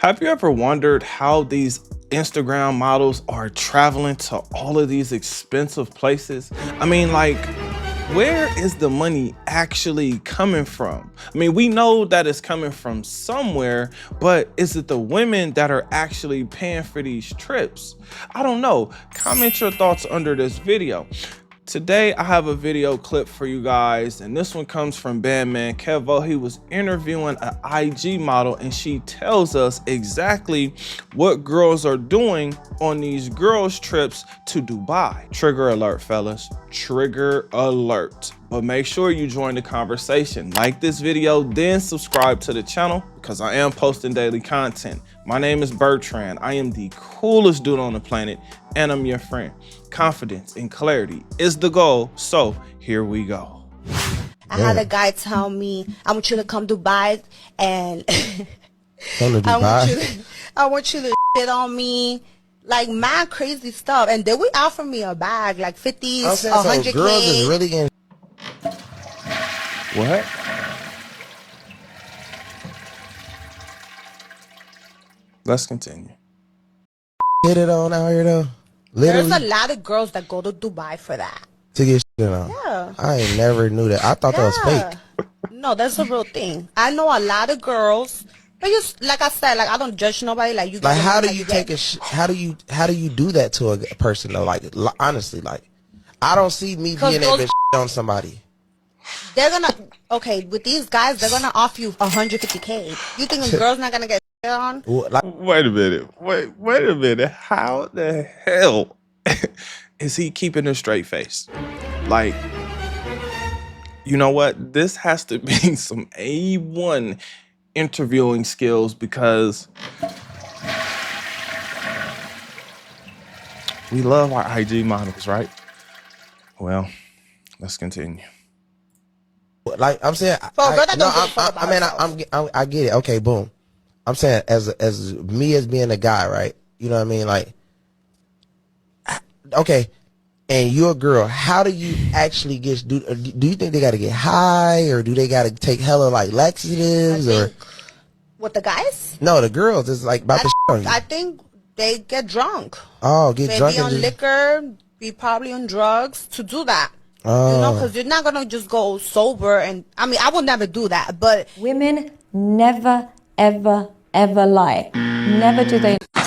Have you ever wondered how these Instagram models are traveling to all of these expensive places? I mean, like, where is the money actually coming from? I mean, we know that it's coming from somewhere, but is it the women that are actually paying for these trips? I don't know. Comment your thoughts under this video. Today, I have a video clip for you guys, and this one comes from Bandman Kevo. He was interviewing an IG model, and she tells us exactly what girls are doing on these girls' trips to Dubai. Trigger alert, fellas. Trigger alert. But make sure you join the conversation. Like this video, then subscribe to the channel because I am posting daily content. My name is Bertrand. I am the coolest dude on the planet, and I'm your friend. Confidence and clarity is the goal, so here we go. I had a guy tell me, I want you to come to Dubai and Come to Dubai? I want you to shit on me. Like mad crazy stuff. And then we offer me a bag, like 50s, 100K. So girls is really getting... What? Let's continue. Hit it on out here though. Literally. There's a lot of girls that go to Dubai for that. To get shit on. Yeah. I ain't never knew that. I thought that was fake. No, that's a real thing. I know a lot of girls, but just like I said, like I don't judge nobody. Like you. Like how do you take how do you do that to a person though? Like honestly, like I don't see me being able to shit on somebody. They're gonna with these guys. They're gonna offer you 150K. You think a girl's not gonna get shit on? Like, Wait a minute. Wait a minute. How the hell is he keeping a straight face? Like, you know what? This has to be some A1 interviewing skills because we love our IG models, right? Well, let's continue. like I'm saying, I get it. Okay, boom. I'm saying as me as being a guy, right? You know what I mean? Like, okay, and you're a girl. How do you actually get? Do you think they got to get high, or do they got to take hella like laxatives, or with the guys? No, the girls is like about to shit on you. I think they get drunk. Oh, get drunk. Be on liquor, be probably on drugs to do that. Oh. You know, because you're not gonna just go sober. And I mean, I would never do that. But women never, ever, ever lie. Never do they. But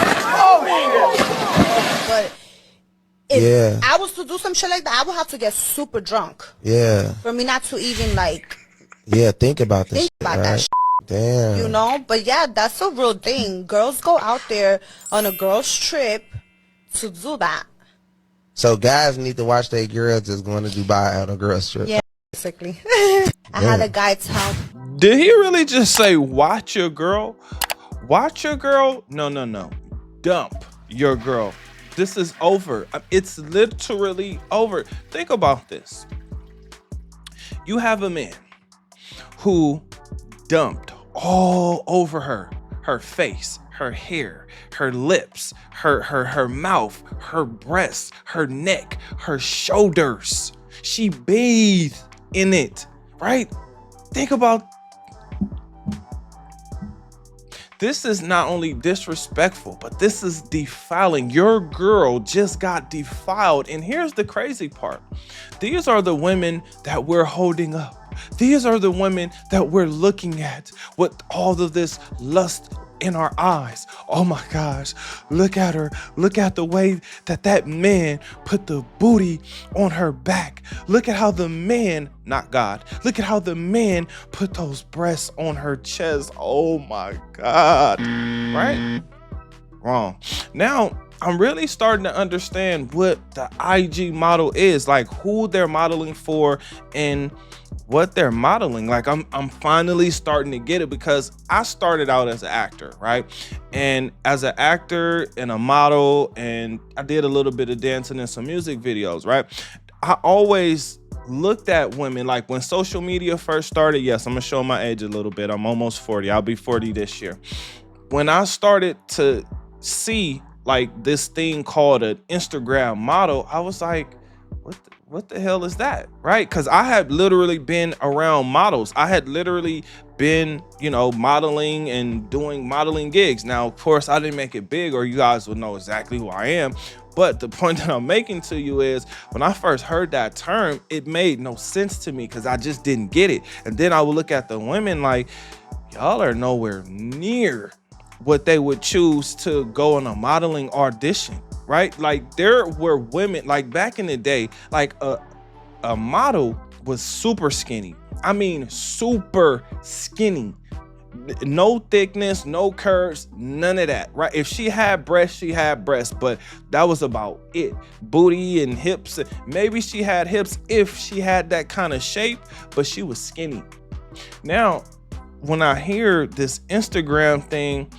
if I was to do some shit like that, I would have to get super drunk. Yeah. For me not to even like. Yeah, think about this. Think about that. Damn. You know, but yeah, that's a real thing. Girls go out there on a girls' trip to do that. So guys need to watch their girls just going to Dubai on a girls' trip. Yeah, basically. I had a guy tell. Did he really just say, watch your girl? Watch your girl? No. Dump your girl. This is over. It's literally over. Think about this. You have a man who dumped all over her face, her hair, her lips, her mouth, her breasts, her neck, her shoulders. She bathed in it, right? Think about this. Is not only disrespectful, but this is defiling. Your girl just got defiled. And here's the crazy part. These are the women that we're holding up. These are the women that we're looking at with all of this lust in our eyes. Oh my gosh, look at her. Look at the way that man put the booty on her back. Look at how the man, not God, look at how the man put those breasts on her chest. Oh my God, right? Wrong. Now, I'm really starting to understand what the IG model is, like who they're modeling for and what they're modeling. Like I'm finally starting to get it because I started out as an actor, right? And as an actor and a model, and I did a little bit of dancing and some music videos, right? I always looked at women, like when social media first started. Yes, I'm gonna show my age a little bit. I'm almost 40. I'll be 40 this year. When I started to see like this thing called an Instagram model, I was like, what the hell is that, right? Because I had literally been around models. I had literally been, modeling and doing modeling gigs. Now, of course, I didn't make it big, or you guys will know exactly who I am. But the point that I'm making to you is, when I first heard that term, it made no sense to me because I just didn't get it. And then I would look at the women like, y'all are nowhere near what they would choose to go on a modeling audition, right? Like, there were women, like back in the day, like a model was super skinny. I mean, super skinny. No thickness, no curves, none of that, right? If she had breasts, she had breasts, but that was about it. Booty and hips. Maybe she had hips if she had that kind of shape, but she was skinny. Now, when I hear this Instagram thing,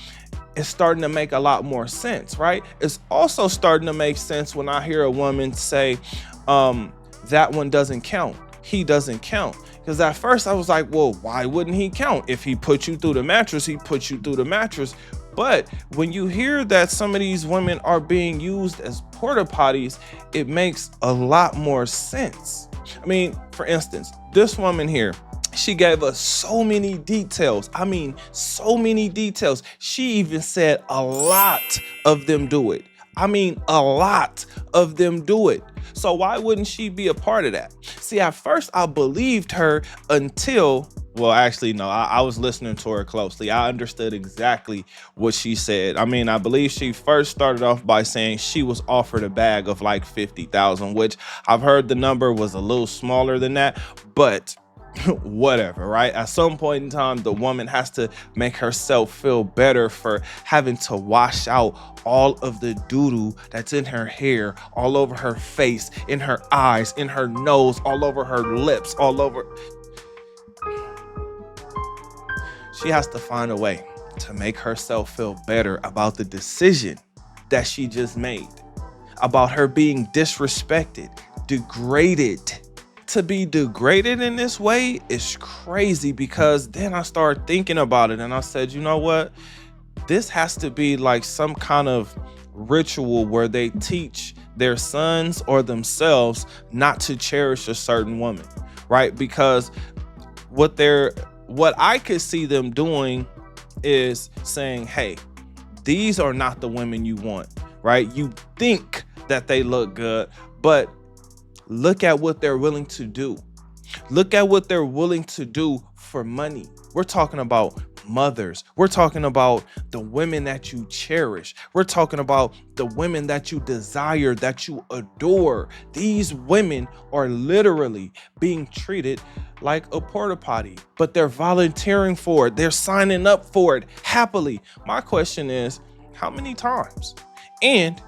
it's starting to make a lot more sense, right? It's also starting to make sense when I hear a woman say, that one doesn't count. He doesn't count. Because at first I was like, well, why wouldn't he count? If he put you through the mattress, he put you through the mattress. But when you hear that some of these women are being used as porta potties, it makes a lot more sense. I mean, for instance, this woman here, she gave us so many details. I mean, so many details. She even said a lot of them do it. I mean, a lot of them do it. So why wouldn't she be a part of that? See, at first I believed her until, well, actually, no, I was listening to her closely. I understood exactly what she said. I mean, I believe she first started off by saying she was offered a bag of like 50,000, which I've heard the number was a little smaller than that, but whatever, right? At some point in time, the woman has to make herself feel better for having to wash out all of the doo-doo that's in her hair, all over her face, in her eyes, in her nose, all over her lips, all over. She has to find a way to make herself feel better about the decision that she just made, about her being disrespected, degraded. To be degraded in this way is crazy, because then I started thinking about it and I said, you know what? This has to be like some kind of ritual where they teach their sons or themselves not to cherish a certain woman, right? Because what I could see them doing is saying, hey, these are not the women you want, right? You think that they look good, but look at what they're willing to do. Look at what they're willing to do for money. We're talking about mothers. We're talking about the women that you cherish. We're talking about the women that you desire, that you adore. These women are literally being treated like a porta potty, but they're volunteering for it. They're signing up for it happily. My question is, how many times? And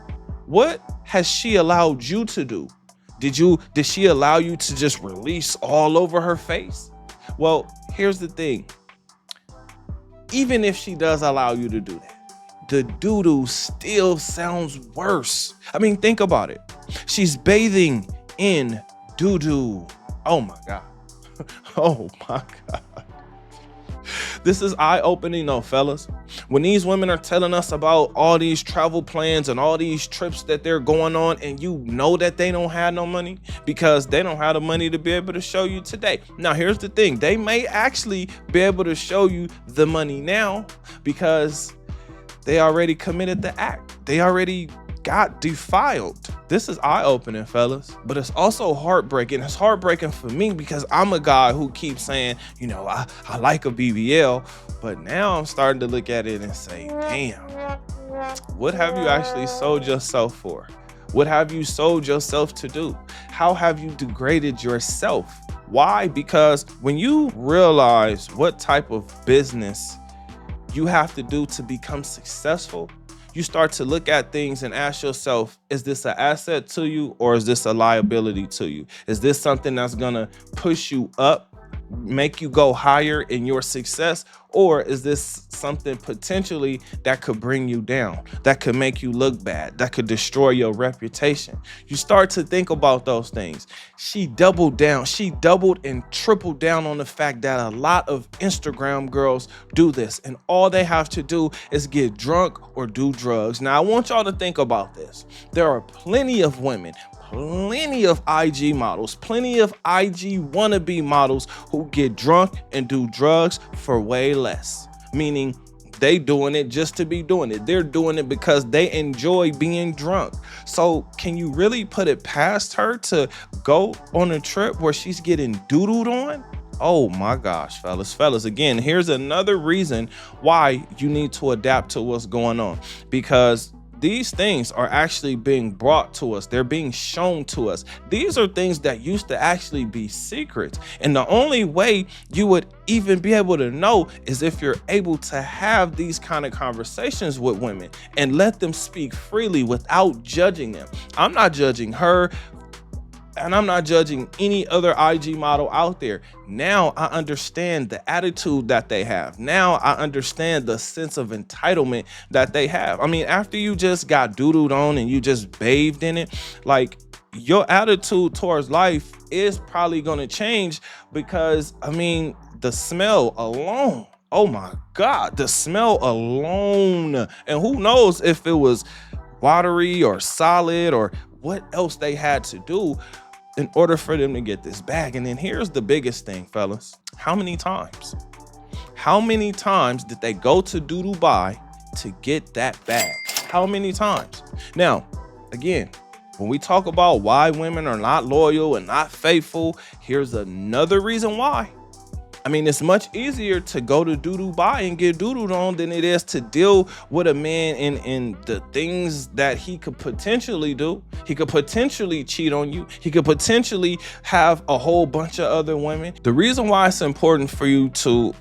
what has she allowed you to do? Did she allow you to just release all over her face? Well, here's the thing. Even if she does allow you to do that, the doo-doo still sounds worse. I mean, think about it. She's bathing in doo-doo. Oh my God. Oh my God. This is eye-opening though, fellas. When these women are telling us about all these travel plans and all these trips that they're going on, and you know that they don't have no money because they don't have the money to be able to show you today. Now, here's the thing. They may actually be able to show you the money now because they already committed the act. They already got defiled. This is eye-opening, fellas, but it's also heartbreaking. It's heartbreaking for me because I'm a guy who keeps saying, I like a BBL, but now I'm starting to look at it and say, damn, what have you actually sold yourself for? What have you sold yourself to do? How have you degraded yourself? Why? Because when you realize what type of business you have to do to become successful, you start to look at things and ask yourself, is this an asset to you or is this a liability to you? Is this something that's gonna push you up, make you go higher in your success? Or is this something potentially that could bring you down, that could make you look bad, that could destroy your reputation? You start to think about those things. She doubled down. She doubled and tripled down on the fact that a lot of Instagram girls do this, and all they have to do is get drunk or do drugs. Now, I want y'all to think about this. There are plenty of women, plenty of IG models, plenty of IG wannabe models who get drunk and do drugs for way less. Meaning they doing it just to be doing it. They're doing it because they enjoy being drunk. So can you really put it past her to go on a trip where she's getting doodled on? Oh my gosh, fellas, again, here's another reason why you need to adapt to what's going on, because these things are actually being brought to us. They're being shown to us. These are things that used to actually be secrets. And the only way you would even be able to know is if you're able to have these kind of conversations with women and let them speak freely without judging them. I'm not judging her, and I'm not judging any other IG model out there. Now I understand the attitude that they have. Now I understand the sense of entitlement that they have. I mean, after you just got doodled on and you just bathed in it, like, your attitude towards life is probably going to change, because I mean, the smell alone, oh my God, the smell alone. And who knows if it was watery or solid or what else they had to do in order for them to get this bag. And then here's the biggest thing, fellas. How many times did they go to Dubai to get that bag? How many times? Now, again, when we talk about why women are not loyal and not faithful, here's another reason why. I mean, it's much easier to go to Dubai and get doodled on than it is to deal with a man in the things that he could potentially do. He could potentially cheat on you. He could potentially have a whole bunch of other women. The reason why it's important for you to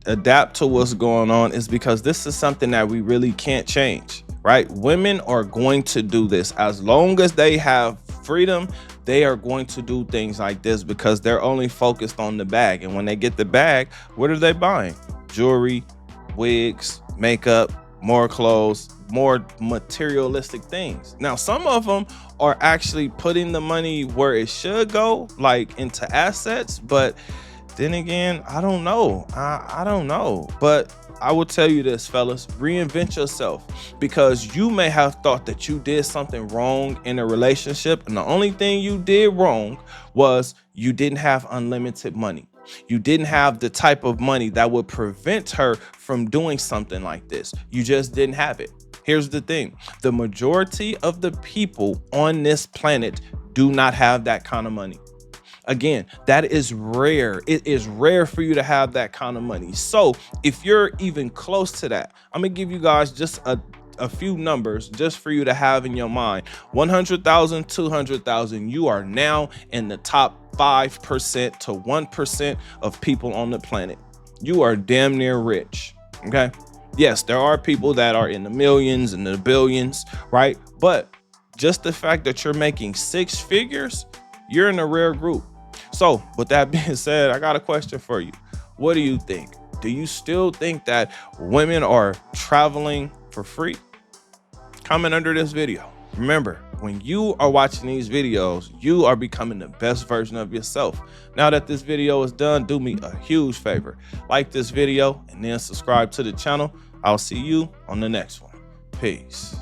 adapt to what's going on is because this is something that we really can't change, right? Women are going to do this. As long as they have freedom, they are going to do things like this because they're only focused on the bag. And when they get the bag, what are they buying? Jewelry, wigs, makeup, more clothes, more materialistic things. Now, some of them are actually putting the money where it should go, like into assets. But then again, I don't know. I don't know. But I will tell you this, fellas, reinvent yourself, because you may have thought that you did something wrong in a relationship, and the only thing you did wrong was you didn't have unlimited money. You didn't have the type of money that would prevent her from doing something like this. You just didn't have it. Here's the thing. The majority of the people on this planet do not have that kind of money. Again, that is rare. It is rare for you to have that kind of money. So if you're even close to that, I'm going to give you guys just a few numbers just for you to have in your mind. 100,000, 200,000. You are now in the top 5% to 1% of people on the planet. You are damn near rich. Okay. Yes, there are people that are in the millions and the billions, right? But just the fact that you're making six figures, you're in a rare group. So with that being said, I got a question for you. What do you think? Do you still think that women are traveling for free? Comment under this video. Remember, when you are watching these videos, you are becoming the best version of yourself. Now that this video is done, do me a huge favor. Like this video and then subscribe to the channel. I'll see you on the next one. Peace.